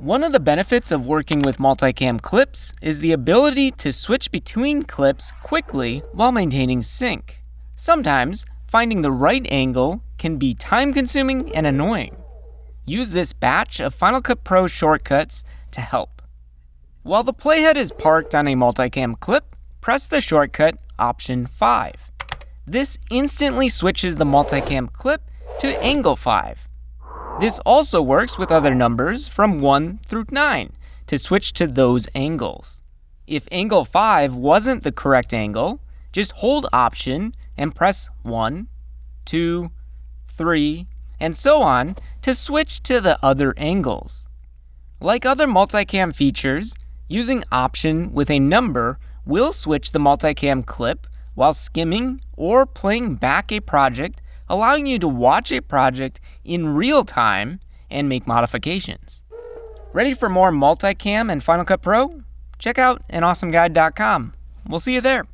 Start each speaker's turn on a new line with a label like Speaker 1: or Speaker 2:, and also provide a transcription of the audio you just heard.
Speaker 1: One of the benefits of working with multicam clips is the ability to switch between clips quickly while maintaining sync. Sometimes, finding the right angle can be time-consuming and annoying. Use this batch of Final Cut Pro shortcuts to help. While the playhead is parked on a multicam clip, press the shortcut Option-5. This instantly switches the multicam clip to Angle 5. This also works with other numbers from 1 through 9 to switch to those angles. If Angle 5 wasn't the correct angle, just hold Option and press 1, 2, 3, and so on to switch to the other angles. Like other multicam features, using Option with a number will switch the multicam clip while skimming or playing back a project, allowing you to watch a project in real time and make modifications. Ready for more Multicam and Final Cut Pro? Check out anawesomeguide.com. We'll see you there.